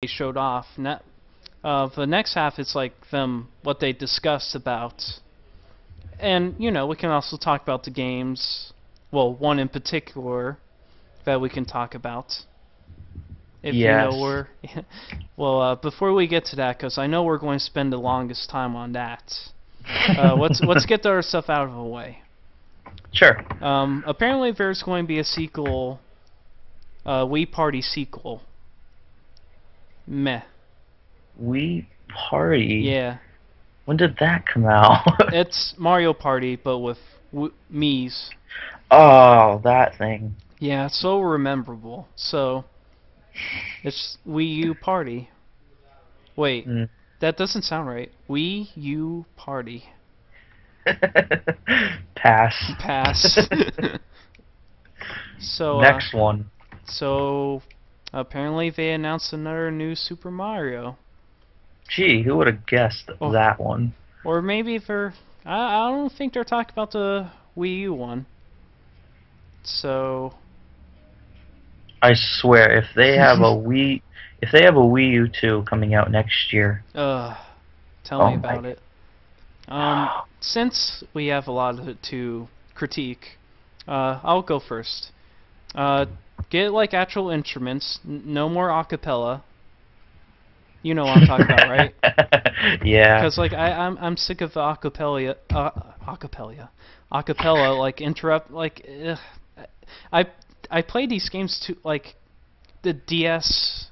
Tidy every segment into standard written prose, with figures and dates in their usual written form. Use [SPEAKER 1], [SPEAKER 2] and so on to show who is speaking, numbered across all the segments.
[SPEAKER 1] they showed off. The next half is like them what they discussed about, and we can also talk about the games. Well, one in particular that we can talk about. If you know
[SPEAKER 2] Yes.
[SPEAKER 1] where. Well, before we get to that, because I know we're going to spend the longest time on that. Let's get our stuff out of the way.
[SPEAKER 2] Sure.
[SPEAKER 1] Apparently, there's going to be a sequel, Wii Party sequel. Meh.
[SPEAKER 2] Wii Party.
[SPEAKER 1] Yeah,
[SPEAKER 2] When did that come out?
[SPEAKER 1] it's Mario Party, but with Mii's.
[SPEAKER 2] Oh, that thing.
[SPEAKER 1] Yeah, it's so rememberable. So, it's Wii U Party. Wait,
[SPEAKER 2] Mm.
[SPEAKER 1] that doesn't sound right. Wii U Party.
[SPEAKER 2] Pass.
[SPEAKER 1] Pass. So,
[SPEAKER 2] Next one.
[SPEAKER 1] so apparently they announced another new Super Mario.
[SPEAKER 2] Gee, who would have guessed
[SPEAKER 1] Oh,
[SPEAKER 2] that one?
[SPEAKER 1] or maybe they're. I don't think they're talking about the Wii U one. So.
[SPEAKER 2] I swear, if they have a Wii U 2 coming out next year,
[SPEAKER 1] Tell
[SPEAKER 2] oh
[SPEAKER 1] me
[SPEAKER 2] my.
[SPEAKER 1] about it. Since we have a lot to critique, I'll go first. Get like actual instruments, no more acapella. You know what I'm talking about, right?
[SPEAKER 2] Yeah.
[SPEAKER 1] Because like I'm sick of the acapella like interrupt like I I play these games too like the DS,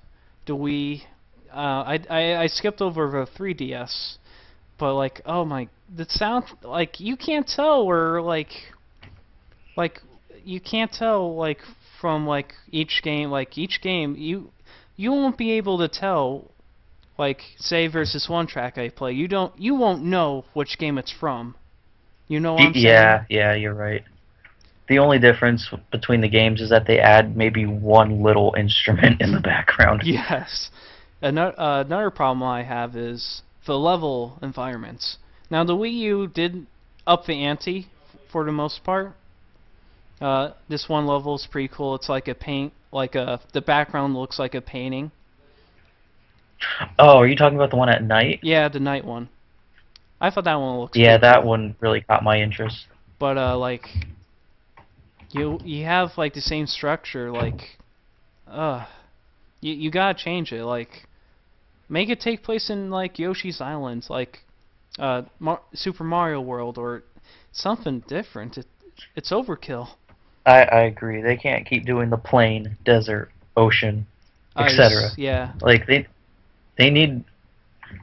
[SPEAKER 1] the Wii. I skipped over the 3DS, but like oh my, the sound like you can't tell where like you can't tell like from like each game you won't be able to tell. Like, say versus one track I play, you won't know which game it's from. You know what I'm saying?
[SPEAKER 2] Yeah, you're right. The only difference between the games is that they add maybe one little instrument in the background.
[SPEAKER 1] Yes. Another problem I have is the level environments. Now the Wii U did up the ante for the most part. This one level is pretty cool. It's like the background looks like a painting.
[SPEAKER 2] Oh, are you talking about the one at night?
[SPEAKER 1] Yeah, the night one. I thought that one looks
[SPEAKER 2] Yeah,
[SPEAKER 1] pretty
[SPEAKER 2] that
[SPEAKER 1] cool.
[SPEAKER 2] one really caught my interest.
[SPEAKER 1] But like you have like the same structure, like you gotta change it, like make it take place in like Yoshi's Island, like Super Mario World or something different. It's overkill.
[SPEAKER 2] I agree. They can't keep doing the plain, desert, ocean, etc.
[SPEAKER 1] Ice, yeah.
[SPEAKER 2] Like they need.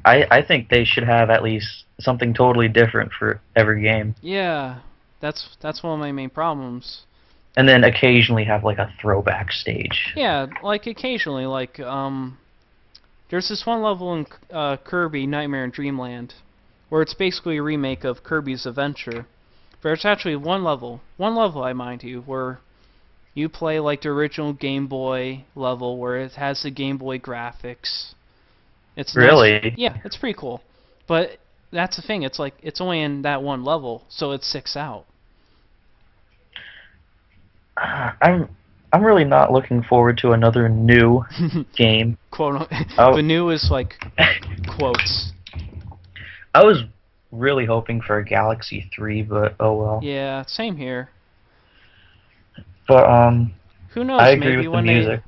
[SPEAKER 2] I think they should have at least something totally different for every game,
[SPEAKER 1] Yeah. That's one of my main problems.
[SPEAKER 2] and then occasionally have like a throwback stage.
[SPEAKER 1] Yeah, like occasionally, like there's this one level in Kirby Nightmare in Dreamland where it's basically a remake of Kirby's Adventure. There's actually one level I mind you, where you play like the original Game Boy level where it has the Game Boy graphics. It's nice.
[SPEAKER 2] Really?
[SPEAKER 1] Yeah, it's pretty cool. But that's the thing, it's like it's only in that one level, so it sticks out.
[SPEAKER 2] I'm really not looking forward to another new game.
[SPEAKER 1] Quote
[SPEAKER 2] Oh,
[SPEAKER 1] the new is like quotes.
[SPEAKER 2] I was really hoping for a Galaxy 3, but oh well.
[SPEAKER 1] Yeah, same here.
[SPEAKER 2] But
[SPEAKER 1] Who
[SPEAKER 2] I
[SPEAKER 1] knows,
[SPEAKER 2] agree with the music.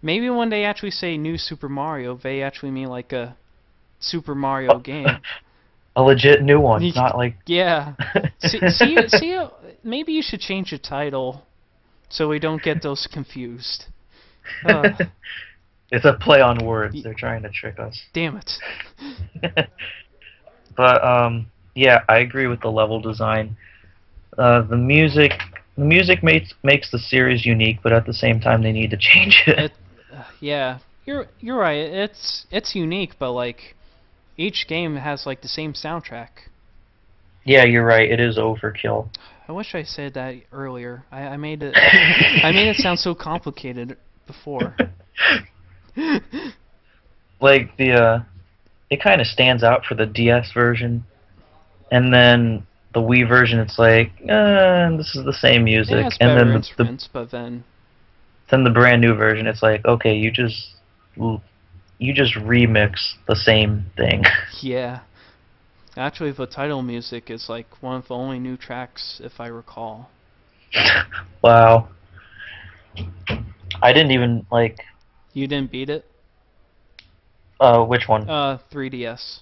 [SPEAKER 1] maybe when they actually say new Super Mario, they actually mean like a Super Mario game.
[SPEAKER 2] A legit new one, not like.
[SPEAKER 1] Yeah. Maybe you should change the title so we don't get those confused.
[SPEAKER 2] It's a play on words. They're trying to trick us.
[SPEAKER 1] Damn it.
[SPEAKER 2] But yeah, I agree with the level design. The music makes the series unique, but at the same time they need to change it.
[SPEAKER 1] Yeah, you're right. It's unique, but like each game has like the same soundtrack.
[SPEAKER 2] Yeah, you're right. It is overkill.
[SPEAKER 1] I wish I said that earlier. I made it I made it sound so complicated before.
[SPEAKER 2] Like it kind of stands out for the DS version, and then the Wii version, it's like, this is the same
[SPEAKER 1] It
[SPEAKER 2] music,
[SPEAKER 1] has
[SPEAKER 2] and
[SPEAKER 1] better
[SPEAKER 2] then
[SPEAKER 1] instruments, but then
[SPEAKER 2] then the brand new version, it's like, okay, you just you just remix the same thing.
[SPEAKER 1] Yeah. Actually, the title music is like one of the only new tracks, if I recall.
[SPEAKER 2] Wow. I didn't even like.
[SPEAKER 1] You didn't beat it?
[SPEAKER 2] Which one?
[SPEAKER 1] 3DS.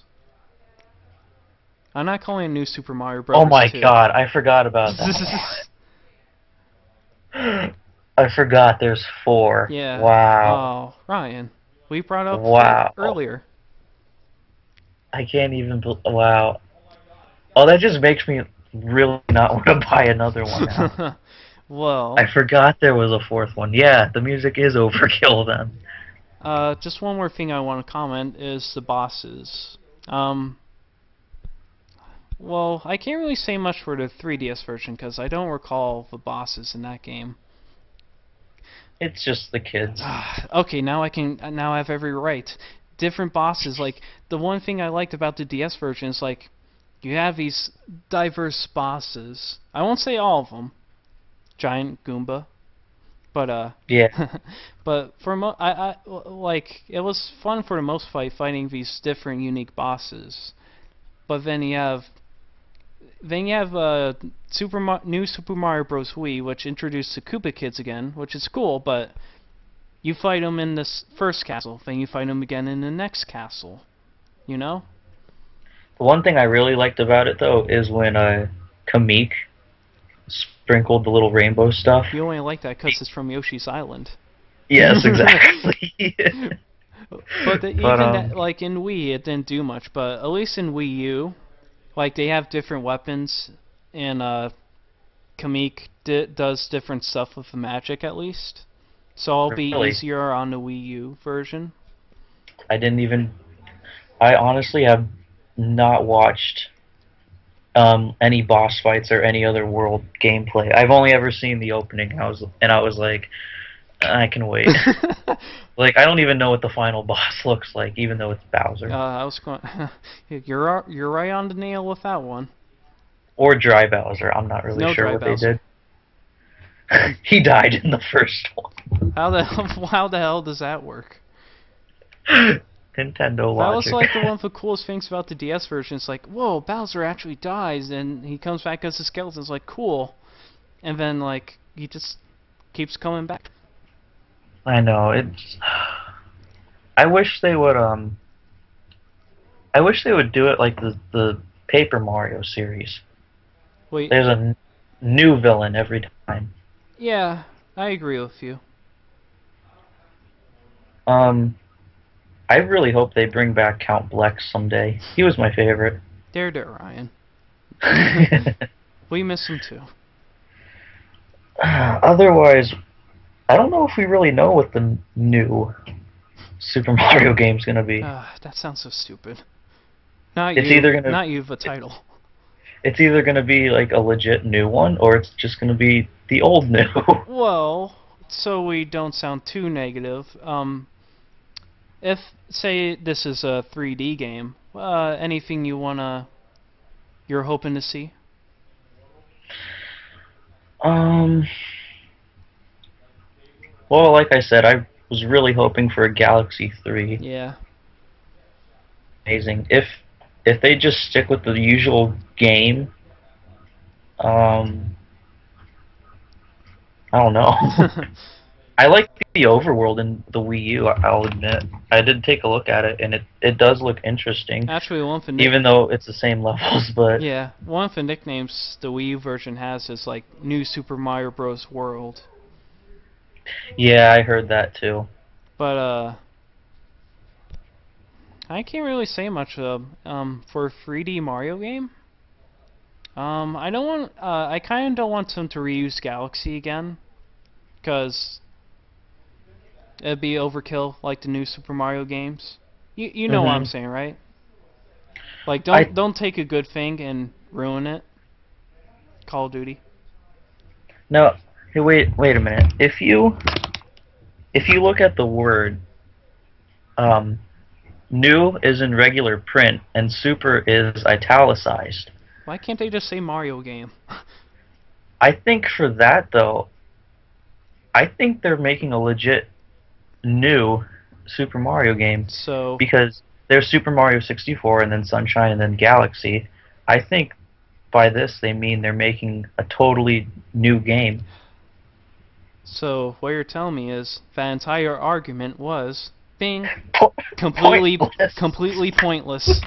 [SPEAKER 1] I'm not calling it New Super Mario
[SPEAKER 2] Oh
[SPEAKER 1] Brothers
[SPEAKER 2] my
[SPEAKER 1] 2.
[SPEAKER 2] god, I forgot about that. I forgot there's 4.
[SPEAKER 1] Yeah.
[SPEAKER 2] Wow.
[SPEAKER 1] Oh, Ryan. We brought up
[SPEAKER 2] Wow.
[SPEAKER 1] earlier.
[SPEAKER 2] I can't even. Wow. Oh, that just makes me really not want to buy another one now. I
[SPEAKER 1] Well,
[SPEAKER 2] forgot there was a 4th one. Yeah, the music is overkill then.
[SPEAKER 1] just one more thing I want to comment is the bosses. Um, well, I can't really say much for the 3DS version because I don't recall the bosses in that game.
[SPEAKER 2] It's just the kids.
[SPEAKER 1] Okay, now now I have every right. Different bosses, like the one thing I liked about the DS version is like you have these diverse bosses. I won't say all of them. Giant Goomba, but
[SPEAKER 2] Yeah.
[SPEAKER 1] but for like it was fun for the most fighting these different unique bosses. But then you have new Super Mario Bros. Wii, which introduced the Koopa Kids again, which is cool. But you fight them in this first castle, then you fight them again in the next castle. You know?
[SPEAKER 2] The one thing I really liked about it though is when Kamik sprinkled the little rainbow stuff.
[SPEAKER 1] You only like that because it's from Yoshi's Island.
[SPEAKER 2] Yes, exactly.
[SPEAKER 1] But
[SPEAKER 2] But
[SPEAKER 1] even that, like in Wii, it didn't do much. But at least in Wii U, like they have different weapons, and Kamik does different stuff with the magic at least. So it'll be
[SPEAKER 2] really,
[SPEAKER 1] easier on the Wii U version.
[SPEAKER 2] I didn't even. I honestly have not watched any boss fights or any other world gameplay. I've only ever seen the opening. I was like, I can wait. Like I don't even know what the final boss looks like, even though it's Bowser
[SPEAKER 1] I was going. You're right on the nail with that one.
[SPEAKER 2] or Dry Bowser. I'm not really
[SPEAKER 1] No
[SPEAKER 2] sure
[SPEAKER 1] Dry
[SPEAKER 2] what they
[SPEAKER 1] Bowser.
[SPEAKER 2] did. He died in the first one.
[SPEAKER 1] How the hell does that work?
[SPEAKER 2] Nintendo
[SPEAKER 1] That was
[SPEAKER 2] logic.
[SPEAKER 1] like one of the coolest things about the DS version. It's like, whoa, Bowser actually dies, and he comes back as a skeleton. It's like, cool. And then, like, he just keeps coming back.
[SPEAKER 2] I know it's. I wish they would I wish they would do it like the Paper Mario series.
[SPEAKER 1] Wait,
[SPEAKER 2] There's a new villain every time.
[SPEAKER 1] yeah, I agree with you.
[SPEAKER 2] Um, I really hope they bring back Count Bleck someday. He was my favorite.
[SPEAKER 1] There, Ryan. We miss him too.
[SPEAKER 2] Otherwise, I don't know if we really know what the new Super Mario game's gonna be.
[SPEAKER 1] That sounds so stupid. Not
[SPEAKER 2] It's
[SPEAKER 1] you,
[SPEAKER 2] either gonna
[SPEAKER 1] not you, the title.
[SPEAKER 2] it's either gonna be like a legit new one, or it's just gonna be the old new.
[SPEAKER 1] Well, so we don't sound too negative, if, say, this is a 3D game, anything you're hoping to see?
[SPEAKER 2] Um. Well, like I said, I was really hoping for a Galaxy 3.
[SPEAKER 1] Yeah.
[SPEAKER 2] Amazing. If they just stick with the usual game, I don't know. I like the overworld in the Wii U, I'll admit. I did take a look at it, and it does look interesting,
[SPEAKER 1] Actually,
[SPEAKER 2] even though it's the same levels, but...
[SPEAKER 1] yeah, one of the nicknames the Wii U version has is like New Super Mario Bros. World.
[SPEAKER 2] Yeah, I heard that too.
[SPEAKER 1] But I can't really say much for a 3D Mario game. I don't want. I kind of don't want them to reuse Galaxy again, because it'd be overkill like the new Super Mario games. You know what I'm saying, right? Like don't take a good thing and ruin it. Call of Duty.
[SPEAKER 2] No, hey, wait a minute. If you look at the word, new is in regular print and super is italicized.
[SPEAKER 1] Why can't they just say Mario game?
[SPEAKER 2] I think for that though, I think they're making a legit new Super Mario games
[SPEAKER 1] So,
[SPEAKER 2] because there's Super Mario 64 and then Sunshine and then Galaxy. I think by this they mean they're making a totally new game.
[SPEAKER 1] so what you're telling me is that entire argument was, bing,
[SPEAKER 2] Po-
[SPEAKER 1] completely,
[SPEAKER 2] Pointless.
[SPEAKER 1] completely pointless.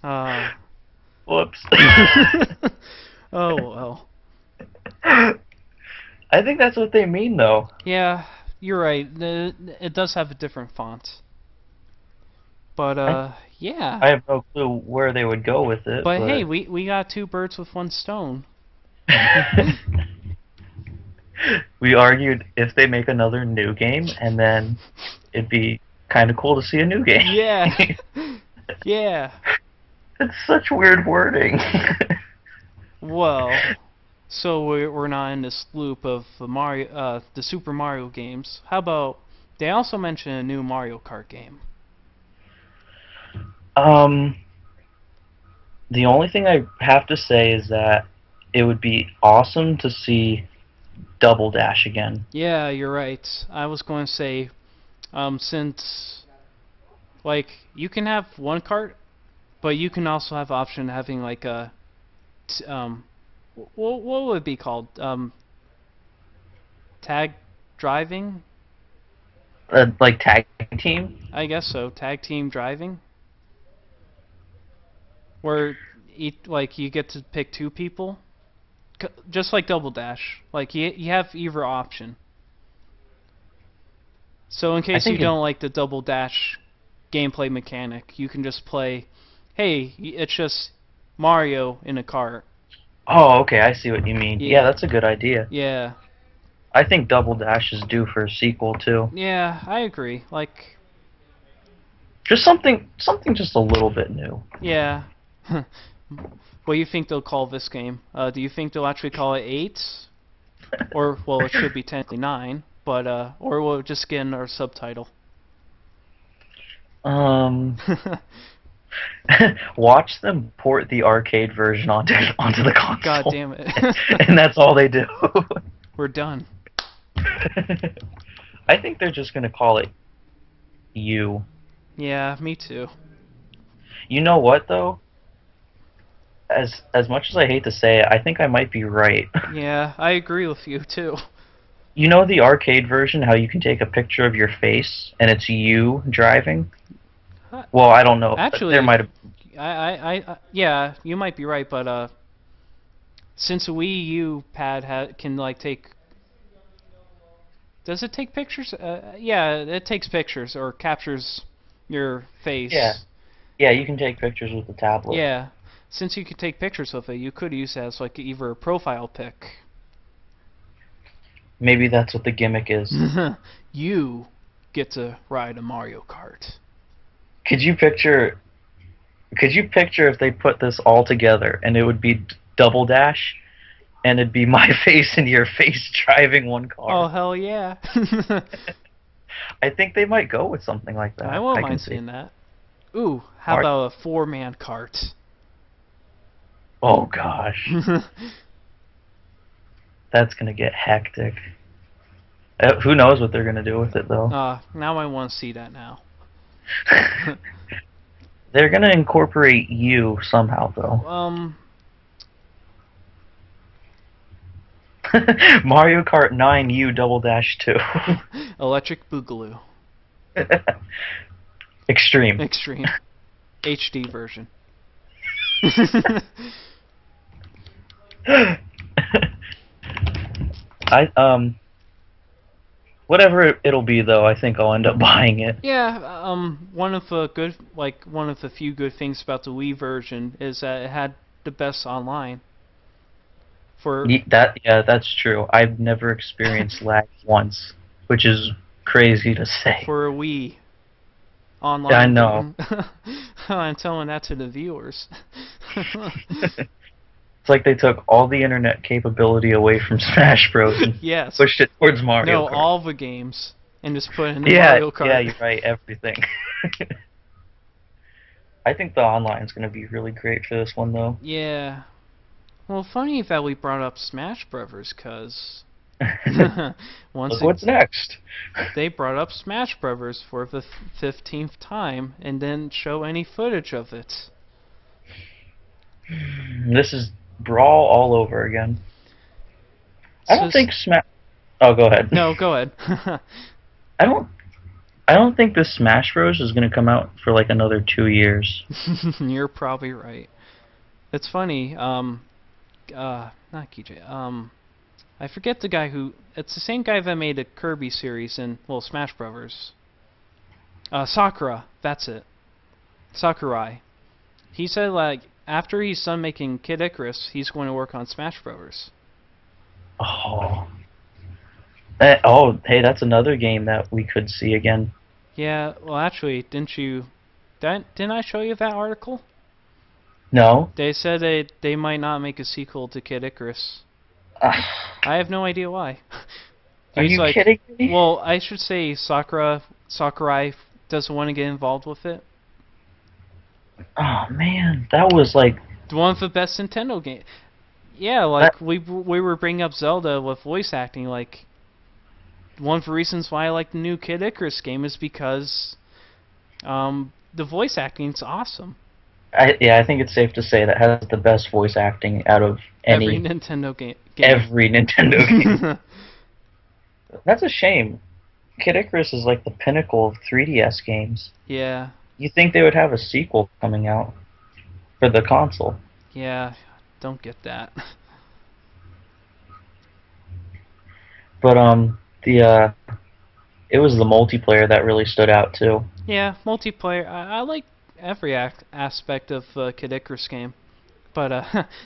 [SPEAKER 1] Uh,
[SPEAKER 2] Whoops.
[SPEAKER 1] oh well.
[SPEAKER 2] I think that's what they mean, though.
[SPEAKER 1] Yeah, you're right. It does have a different font. But
[SPEAKER 2] I
[SPEAKER 1] yeah.
[SPEAKER 2] I have no clue where they would go with it,
[SPEAKER 1] But hey,
[SPEAKER 2] but
[SPEAKER 1] we got two birds with one stone.
[SPEAKER 2] we argued if they make another new game, and then it'd be kind of cool to see a new game.
[SPEAKER 1] Yeah. Yeah.
[SPEAKER 2] It's such weird wording.
[SPEAKER 1] Well, so we're not in this loop of the Super Mario games. How about they also mentioned a new Mario Kart game?
[SPEAKER 2] Um, the only thing I have to say is that it would be awesome to see Double Dash again.
[SPEAKER 1] Yeah, you're right. I was going to say, since like you can have one cart, but you can also have option of having like a what would it be called? Tag driving?
[SPEAKER 2] Like tag team.
[SPEAKER 1] I guess so. Tag team driving, where like you get to pick two people, just like Double Dash. Like you have either option. So in
[SPEAKER 2] I
[SPEAKER 1] case you
[SPEAKER 2] think it,
[SPEAKER 1] don't like the Double Dash gameplay mechanic, you can just play. Hey, it's just Mario in a cart.
[SPEAKER 2] oh, okay, I see what you mean.
[SPEAKER 1] Yeah.
[SPEAKER 2] Yeah, that's a good idea.
[SPEAKER 1] Yeah.
[SPEAKER 2] I think Double Dash is due for a sequel too.
[SPEAKER 1] Yeah, I agree. Like,
[SPEAKER 2] Just something just a little bit new.
[SPEAKER 1] yeah. What do you think they'll call this game? Do you think they'll actually call it 8? Or, well, it should be technically 9, but, or we'll just get in our subtitle.
[SPEAKER 2] Watch them port the arcade version onto the console.
[SPEAKER 1] God damn it.
[SPEAKER 2] And that's all they do.
[SPEAKER 1] We're done.
[SPEAKER 2] I think they're just gonna call it U.
[SPEAKER 1] Yeah, me too.
[SPEAKER 2] You know what though? As much as I hate to say it, I think I might be right.
[SPEAKER 1] Yeah, I agree with you too.
[SPEAKER 2] You know the arcade version, how you can take a picture of your face and it's you driving? Well, I don't know.
[SPEAKER 1] Actually,
[SPEAKER 2] There might have.
[SPEAKER 1] yeah, you might be right, but since a Wii U pad can like take, does it take pictures? Yeah, it takes pictures or captures your face.
[SPEAKER 2] Yeah, you can take pictures with the tablet.
[SPEAKER 1] Yeah, since you could take pictures of it, you could use it as like either a profile pic.
[SPEAKER 2] Maybe that's what the gimmick is.
[SPEAKER 1] You get to ride a Mario Kart.
[SPEAKER 2] Could you picture if they put this all together and it would be Double Dash and it'd be my face and your face driving one car?
[SPEAKER 1] Oh hell yeah!
[SPEAKER 2] I think they might go with something like that.
[SPEAKER 1] I won't
[SPEAKER 2] can
[SPEAKER 1] mind
[SPEAKER 2] see.
[SPEAKER 1] seeing that. Ooh, how about a 4-man cart?
[SPEAKER 2] Oh gosh. That's gonna get hectic. Who knows what they're gonna do with it though?
[SPEAKER 1] Now I want to see that now.
[SPEAKER 2] They're gonna incorporate you somehow though. Mario Kart 9 U Double Dash 2.
[SPEAKER 1] Electric Boogaloo.
[SPEAKER 2] Extreme.
[SPEAKER 1] Extreme. HD version.
[SPEAKER 2] Whatever it'll be though, I think I'll end up buying it.
[SPEAKER 1] Yeah, one of the few good things about the Wii version is that it had the best online.
[SPEAKER 2] Yeah, that's true. I've never experienced lag once, which is crazy to say.
[SPEAKER 1] For a Wii online.
[SPEAKER 2] I know.
[SPEAKER 1] I'm telling that to the viewers.
[SPEAKER 2] It's like they took all the internet capability away from Smash Bros. And
[SPEAKER 1] yes.
[SPEAKER 2] pushed it towards Mario
[SPEAKER 1] No,
[SPEAKER 2] Kart.
[SPEAKER 1] all the games, and just put it in Mario Kart.
[SPEAKER 2] Yeah, you're right. Everything. I think the online's going to be really great for this one, though.
[SPEAKER 1] Yeah. Well, funny that we brought up Smash Brothers, cause Once
[SPEAKER 2] Look what's next.
[SPEAKER 1] they brought up Smash Brothers for the 15th time and didn't show any footage of it.
[SPEAKER 2] This is Brawl all over again. I
[SPEAKER 1] So
[SPEAKER 2] don't think Smash. Oh, go ahead.
[SPEAKER 1] no, go ahead.
[SPEAKER 2] I don't. I don't think this Smash Bros is gonna come out for like another 2 years.
[SPEAKER 1] You're probably right. It's funny. Not KJ. I forget the guy who. It's the same guy that made a Kirby series in Smash Brothers. Sakura. That's it. Sakurai. He said like after he's done making Kid Icarus, he's going to work on Smash Brothers.
[SPEAKER 2] Oh. Hey, that's another game that we could see again.
[SPEAKER 1] Yeah. Well, actually, didn't I show you that article?
[SPEAKER 2] No.
[SPEAKER 1] They said they might not make a sequel to Kid Icarus.
[SPEAKER 2] Uh,
[SPEAKER 1] I have no idea why.
[SPEAKER 2] Are
[SPEAKER 1] He's
[SPEAKER 2] you
[SPEAKER 1] like,
[SPEAKER 2] kidding me?
[SPEAKER 1] well, I should say Sakurai doesn't want to get involved with it.
[SPEAKER 2] Oh man, that was like
[SPEAKER 1] One of the best Nintendo games. Yeah, like we were bringing up Zelda with voice acting. Like one of the reasons why I like the new Kid Icarus game is because the voice acting's awesome.
[SPEAKER 2] I think it's safe to say that has the best voice acting out of
[SPEAKER 1] Every Nintendo game.
[SPEAKER 2] every Nintendo game. That's a shame. Kid Icarus is like the pinnacle of 3DS games.
[SPEAKER 1] Yeah.
[SPEAKER 2] You think they would have a sequel coming out for the console?
[SPEAKER 1] Yeah. Don't get that.
[SPEAKER 2] But it was the multiplayer that really stood out too.
[SPEAKER 1] Yeah, multiplayer. I like every aspect of Kid Icarus game, but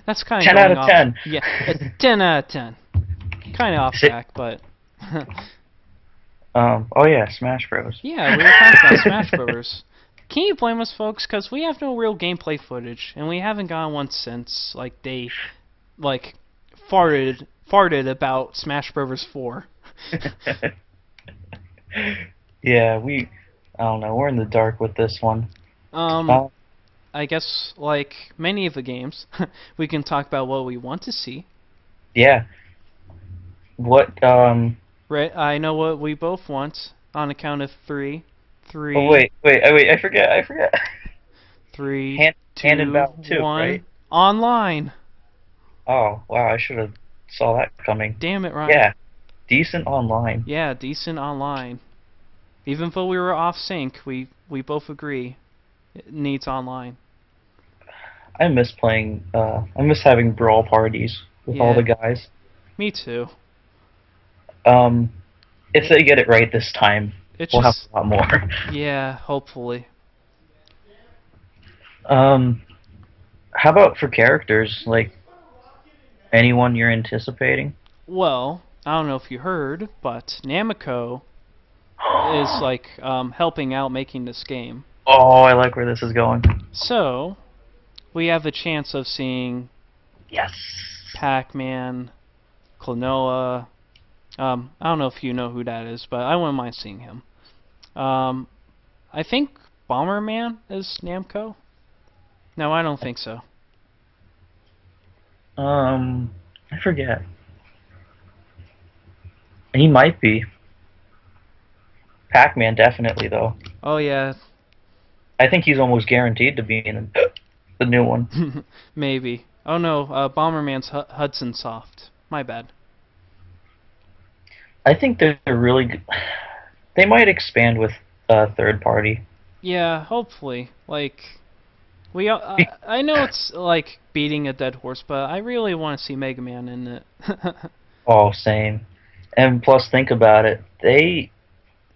[SPEAKER 1] that's kind of
[SPEAKER 2] 10 out of 10.
[SPEAKER 1] Yeah, 10 out of 10. Kind of off track, but.
[SPEAKER 2] Oh yeah, Smash Bros.
[SPEAKER 1] Yeah, we were talking about Smash Bros. Can you blame us, folks? Because we have no real gameplay footage, and we haven't gotten one since they farted about Smash Bros. 4.
[SPEAKER 2] Yeah, I don't know, we're in the dark with this one.
[SPEAKER 1] I guess like many of the games, we can talk about what we want to see.
[SPEAKER 2] Yeah. What
[SPEAKER 1] Right, I know what we both want on a count of three.
[SPEAKER 2] Oh wait, I forget.
[SPEAKER 1] 3, 2,
[SPEAKER 2] Hand Battle 2,
[SPEAKER 1] 1.
[SPEAKER 2] right?
[SPEAKER 1] Online.
[SPEAKER 2] Oh, wow, I should have saw that coming.
[SPEAKER 1] Damn it, Ryan.
[SPEAKER 2] Yeah. Decent online.
[SPEAKER 1] Yeah, decent online. Even though we were off sync, we both agree it needs online.
[SPEAKER 2] I miss playing I miss having brawl parties with all the guys.
[SPEAKER 1] Me too.
[SPEAKER 2] If they get it right this time, we'll have a lot more.
[SPEAKER 1] Yeah, hopefully.
[SPEAKER 2] How about for characters? Like, anyone you're anticipating?
[SPEAKER 1] Well, I don't know if you heard, but Namco is helping out making this game.
[SPEAKER 2] Oh, I like where this is going.
[SPEAKER 1] So, we have a chance of seeing
[SPEAKER 2] Yes.
[SPEAKER 1] Pac-Man, Klonoa. I don't know if you know who that is, but I wouldn't mind seeing him. I think Bomberman is Namco. No, I don't think so.
[SPEAKER 2] I forget. He might be. Pac-Man definitely though.
[SPEAKER 1] Oh yeah.
[SPEAKER 2] I think he's almost guaranteed to be in the new one.
[SPEAKER 1] Maybe. Oh no, Bomberman's Hudson Soft. My bad.
[SPEAKER 2] I think they're really good. They might expand with third party.
[SPEAKER 1] Yeah, hopefully. I know it's like beating a dead horse, but I really want to see Mega Man in it.
[SPEAKER 2] Oh, same. And plus, think about it. They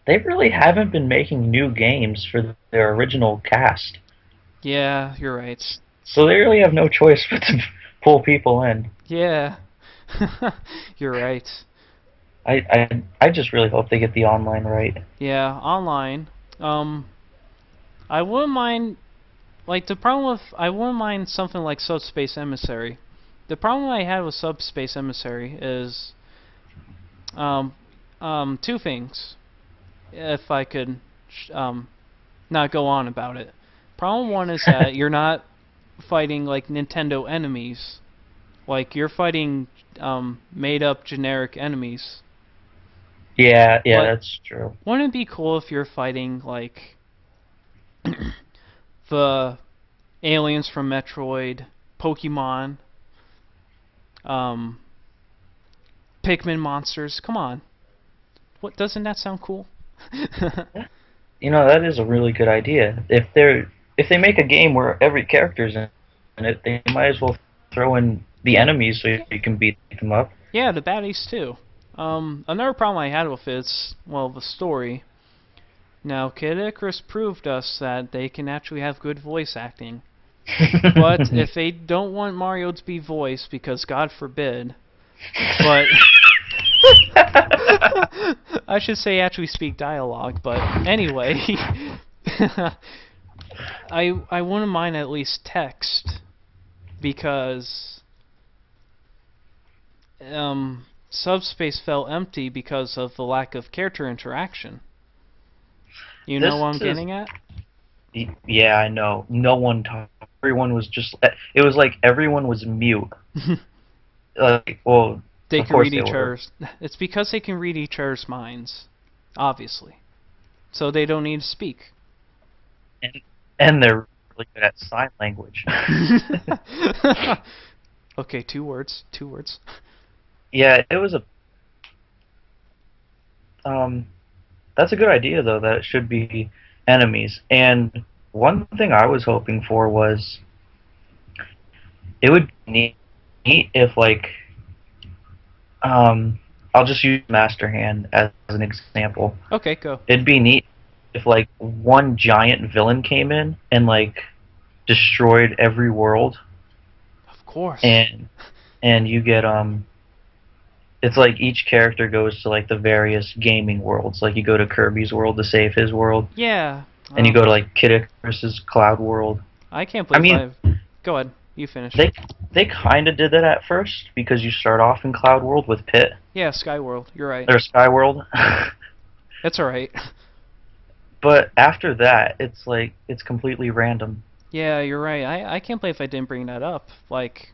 [SPEAKER 2] really haven't been making new games for their original cast.
[SPEAKER 1] Yeah, you're right.
[SPEAKER 2] So they really have no choice but to pull people in.
[SPEAKER 1] Yeah, you're right.
[SPEAKER 2] I just really hope they get the online right.
[SPEAKER 1] Yeah, online. I wouldn't mind. The problem with I wouldn't mind something like Subspace Emissary. The problem I had with Subspace Emissary is two things. If I could not go on about it. Problem one is that you're not fighting like Nintendo enemies Like you're fighting made up generic enemies.
[SPEAKER 2] Yeah, yeah,
[SPEAKER 1] But
[SPEAKER 2] that's true.
[SPEAKER 1] wouldn't it be cool if you're fighting like the aliens from Metroid, Pokemon, um, Pikmin monsters? Come on, what doesn't that sound cool?
[SPEAKER 2] You know, that is a really good idea. If they make a game where every character's in it, they might as well throw in the
[SPEAKER 1] Yeah,
[SPEAKER 2] enemies so you can beat them up.
[SPEAKER 1] yeah, the baddies too. Another problem I had with it is, well, the story. Now, Kid Icarus proved us that they can actually have good voice acting. But if they don't want Mario to be voiced, because God forbid, but I should say actually speak dialogue, but anyway, I wouldn't mind at least text, because Subspace felt empty because of the lack of character interaction. You know
[SPEAKER 2] This
[SPEAKER 1] what I'm
[SPEAKER 2] is
[SPEAKER 1] getting at?
[SPEAKER 2] Yeah, I know. No one talked. Everyone was just. It was like everyone was mute. Well,
[SPEAKER 1] They
[SPEAKER 2] of
[SPEAKER 1] can
[SPEAKER 2] course
[SPEAKER 1] read
[SPEAKER 2] they
[SPEAKER 1] each
[SPEAKER 2] were.
[SPEAKER 1] other's. It's because they can read each other's minds, obviously. So they don't need to speak.
[SPEAKER 2] And, and they're really good at sign language.
[SPEAKER 1] Okay, 2 words. 2 words.
[SPEAKER 2] Yeah, it was a. Um, that's a good idea though. That it should be enemies. And one thing I was hoping for was it would be neat if like I'll just use Master Hand as an example.
[SPEAKER 1] Okay, go.
[SPEAKER 2] It'd be neat if like one giant villain came in and like destroyed every world,
[SPEAKER 1] Of course.
[SPEAKER 2] and you get it's like each character goes to like the various gaming worlds. Like you go to Kirby's world to save his world,
[SPEAKER 1] Yeah.
[SPEAKER 2] and you go to like Kid Icarus's Cloud world.
[SPEAKER 1] I can't
[SPEAKER 2] I
[SPEAKER 1] believe
[SPEAKER 2] mean,
[SPEAKER 1] I've. Go ahead. You finish.
[SPEAKER 2] they kind of did that at first because you start off in Cloud World with Pit
[SPEAKER 1] Yeah, Skyworld. You're right.
[SPEAKER 2] or Sky World,
[SPEAKER 1] That's alright.
[SPEAKER 2] but after that, it's like it's completely random.
[SPEAKER 1] Yeah, you're right. I can't believe I didn't bring that up. Like,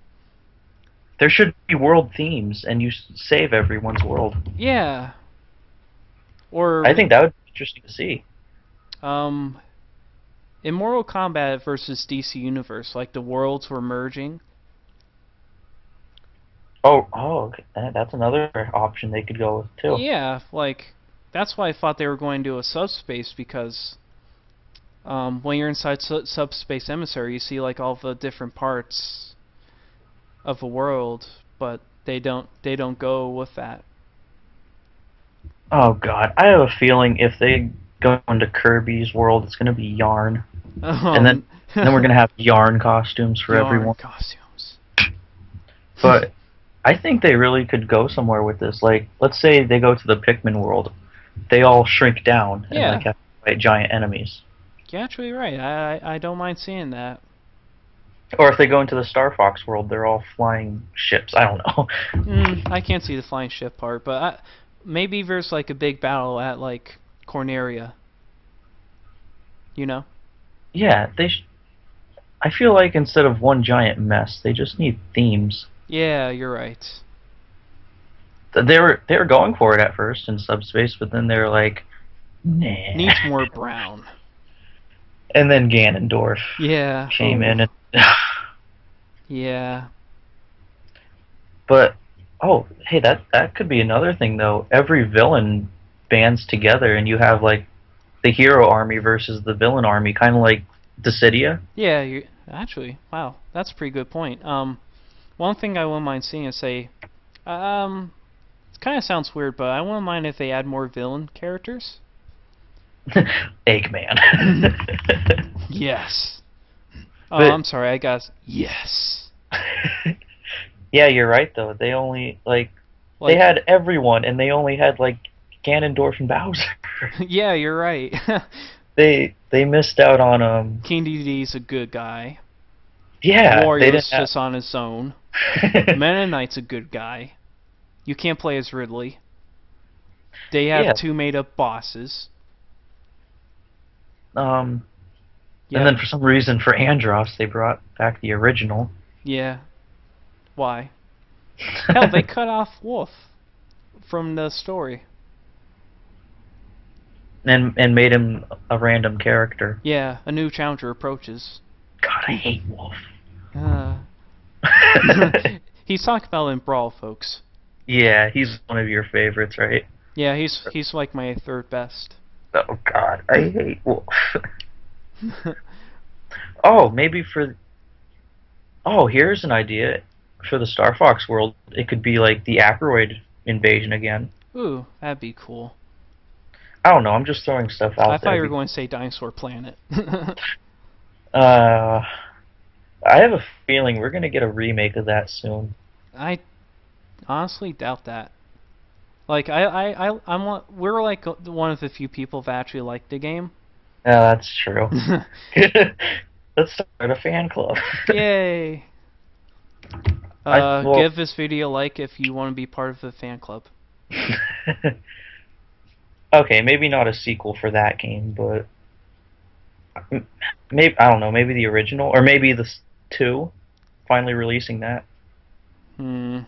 [SPEAKER 2] There should be world themes, and you save everyone's world.
[SPEAKER 1] yeah.
[SPEAKER 2] I
[SPEAKER 1] Or,
[SPEAKER 2] think that would be interesting to see.
[SPEAKER 1] um, in Mortal Kombat versus DC Universe, like the worlds were merging.
[SPEAKER 2] Oh, okay. That's another option they could go with too.
[SPEAKER 1] Yeah, like, that's why I thought they were going to do a subspace, because when you're inside Subspace Emissary, you see like all the different parts of a world, but they don't go with that.
[SPEAKER 2] Oh God, I have a feeling if they go into Kirby's world, it's gonna be yarn, and then
[SPEAKER 1] Um,
[SPEAKER 2] then we're gonna have yarn costumes for
[SPEAKER 1] yarn
[SPEAKER 2] everyone.
[SPEAKER 1] costumes.
[SPEAKER 2] But I think they really could go somewhere with this. Like, let's say they go to the Pikmin world, they all shrink down and
[SPEAKER 1] Yeah,
[SPEAKER 2] like have to fight giant enemies.
[SPEAKER 1] you're actually right. I don't mind seeing that.
[SPEAKER 2] Or if they go into the Star Fox world, they're all flying ships. I don't know.
[SPEAKER 1] I can't see the flying ship part, but maybe there's like a big battle at like Corneria. You know?
[SPEAKER 2] Yeah, I feel like instead of one giant mess, they just need themes.
[SPEAKER 1] Yeah, you're right.
[SPEAKER 2] They were going for it at first in Subspace, but then they were like, nah.
[SPEAKER 1] Needs more brown.
[SPEAKER 2] And then Ganondorf
[SPEAKER 1] Yeah.
[SPEAKER 2] came in, and
[SPEAKER 1] Yeah.
[SPEAKER 2] but oh, hey, that could be another thing though. Every villain bands together, and you have like the hero army versus the villain army, kind of like Dissidia.
[SPEAKER 1] Yeah, you actually, wow, that's a pretty good point. One thing I wouldn't mind seeing is say, it kind of sounds weird, but I wouldn't mind if they add more villain characters.
[SPEAKER 2] Eggman.
[SPEAKER 1] Yes. Oh,
[SPEAKER 2] But-
[SPEAKER 1] I'm sorry, I got yes.
[SPEAKER 2] Yeah, you're right though. They only
[SPEAKER 1] Like,
[SPEAKER 2] they had everyone, and they only had like Ganondorf and Bowser.
[SPEAKER 1] yeah, you're right.
[SPEAKER 2] They missed out on
[SPEAKER 1] King Dedede's a good guy.
[SPEAKER 2] yeah, they
[SPEAKER 1] Wario's
[SPEAKER 2] didn't
[SPEAKER 1] just on his own.
[SPEAKER 2] have,
[SPEAKER 1] Meta Knight's a good guy. You can't play as Ridley. They have
[SPEAKER 2] Yeah.
[SPEAKER 1] 2 made-up bosses. Yeah.
[SPEAKER 2] and then for some reason for Andros they brought back the original.
[SPEAKER 1] Yeah. Why? Hell, they cut off Wolf from the story.
[SPEAKER 2] And made him a random character.
[SPEAKER 1] Yeah, a new challenger approaches.
[SPEAKER 2] God, I hate Wolf.
[SPEAKER 1] He's talked about in Brawl, folks.
[SPEAKER 2] Yeah, he's one of your favorites, right?
[SPEAKER 1] Yeah, he's like my third best.
[SPEAKER 2] Oh God, I hate Wolf. Oh, maybe for. Oh, here's an idea for the Star Fox world. It could be like the Asteroid invasion again.
[SPEAKER 1] Ooh, that'd be cool.
[SPEAKER 2] I don't know. I'm just throwing stuff out
[SPEAKER 1] I
[SPEAKER 2] there.
[SPEAKER 1] thought you were going to say Dinosaur Planet.
[SPEAKER 2] I have a feeling we're gonna get a remake of that soon.
[SPEAKER 1] I honestly doubt that. Like we're like one of the few people that actually like the game.
[SPEAKER 2] Yeah, that's true. Let's start a fan club.
[SPEAKER 1] Yay!
[SPEAKER 2] Well,
[SPEAKER 1] give this video a like if you want to be part of the fan club.
[SPEAKER 2] Okay, maybe not a sequel for that game, but maybe I don't know. Maybe the original, or maybe the 2, finally releasing that.
[SPEAKER 1] Hmm.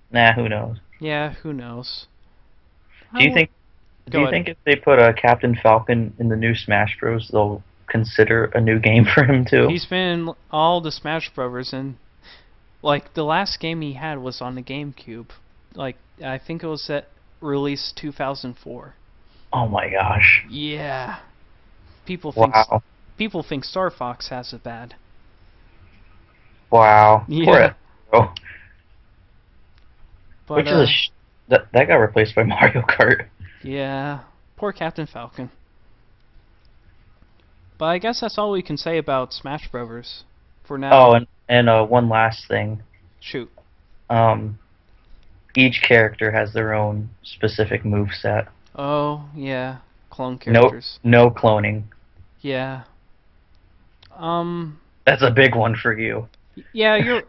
[SPEAKER 2] Nah, who knows?
[SPEAKER 1] Yeah, who knows?
[SPEAKER 2] Do you think? Do you think if they put Captain Falcon in the new Smash Bros, they'll consider a new game for him too?
[SPEAKER 1] He's been in all the Smash Brothers, and like the last game he had was on the GameCube. Like I think it was at release 2004.
[SPEAKER 2] Oh my gosh!
[SPEAKER 1] Yeah. People think Star Fox has it bad.
[SPEAKER 2] Wow.
[SPEAKER 1] Yeah.
[SPEAKER 2] Poor
[SPEAKER 1] But,
[SPEAKER 2] Which is that got replaced by Mario Kart.
[SPEAKER 1] Yeah, poor Captain Falcon. But I guess that's all we can say about Smash Brothers for now.
[SPEAKER 2] Oh, and one last thing.
[SPEAKER 1] Shoot.
[SPEAKER 2] Each character has their own specific move set.
[SPEAKER 1] Oh yeah, clone characters.
[SPEAKER 2] No cloning.
[SPEAKER 1] Yeah.
[SPEAKER 2] That's a big one for you.
[SPEAKER 1] Yeah, you're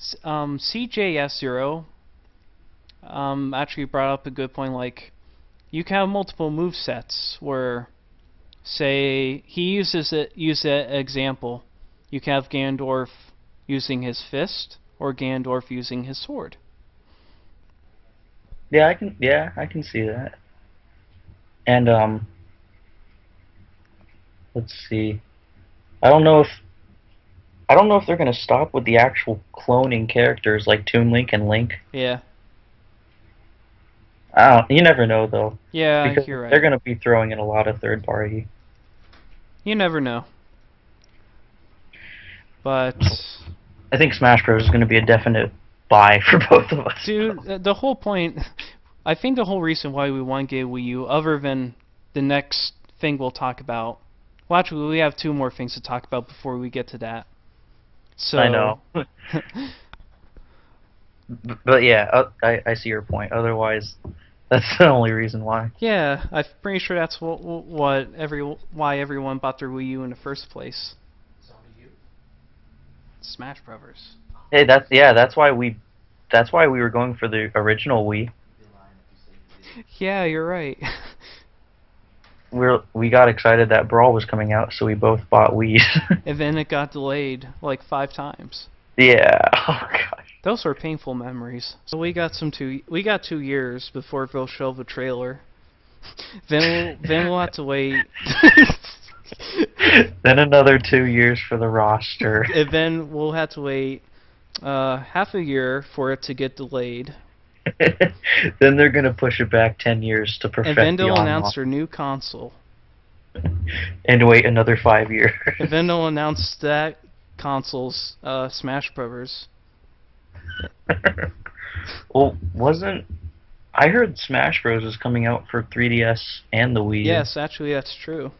[SPEAKER 1] CJS0 actually brought up a good point. Like, you can have multiple move sets where, say, he uses an example. You can have Ganondorf using his fist or Ganondorf using his sword.
[SPEAKER 2] Yeah, I can see that. And let's see. I don't know if they're gonna stop with the actual cloning characters like Toon Link and Link.
[SPEAKER 1] Yeah.
[SPEAKER 2] You never know though.
[SPEAKER 1] Yeah,
[SPEAKER 2] because
[SPEAKER 1] you're right.
[SPEAKER 2] They're gonna be throwing in a lot of third party.
[SPEAKER 1] You never know. But
[SPEAKER 2] I think Smash Bros is gonna be a definite buy for both of us.
[SPEAKER 1] dude, the whole point, I think the whole reason why we want to get Wii U, other than the next thing we'll talk about. Well, actually, we have 2 more things to talk about before we get to that. So
[SPEAKER 2] I know. But yeah, I see your point. Otherwise, that's the only reason why.
[SPEAKER 1] Yeah, I'm pretty sure that's why everyone bought their Wii U in the first place. Smash Brothers.
[SPEAKER 2] Hey, that's why we were going for the original Wii.
[SPEAKER 1] Yeah, you're right.
[SPEAKER 2] We got excited that Brawl was coming out, so we both bought Wii's.
[SPEAKER 1] And then it got delayed like 5 times.
[SPEAKER 2] Yeah. Oh gosh.
[SPEAKER 1] Those were painful memories. So we got 2 years before they'll show the trailer. Then we'll have to wait.
[SPEAKER 2] Then another 2 years for the roster.
[SPEAKER 1] And then we'll have to wait half a year for it to get delayed.
[SPEAKER 2] Then they're gonna push it back 10 years to perfect.
[SPEAKER 1] And then they'll announce their new console.
[SPEAKER 2] And wait another 5 years.
[SPEAKER 1] And then they'll announce that console's Smash Brothers.
[SPEAKER 2] Well, I heard Smash Bros is coming out for 3DS and the Wii U.
[SPEAKER 1] Yes, actually, that's true.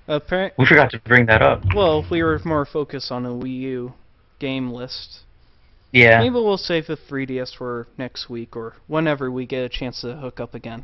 [SPEAKER 2] We forgot to bring that up.
[SPEAKER 1] Well, if we were more focused on a Wii U game list.
[SPEAKER 2] Yeah.
[SPEAKER 1] Maybe we'll save the 3DS for next week or whenever we get a chance to hook up again.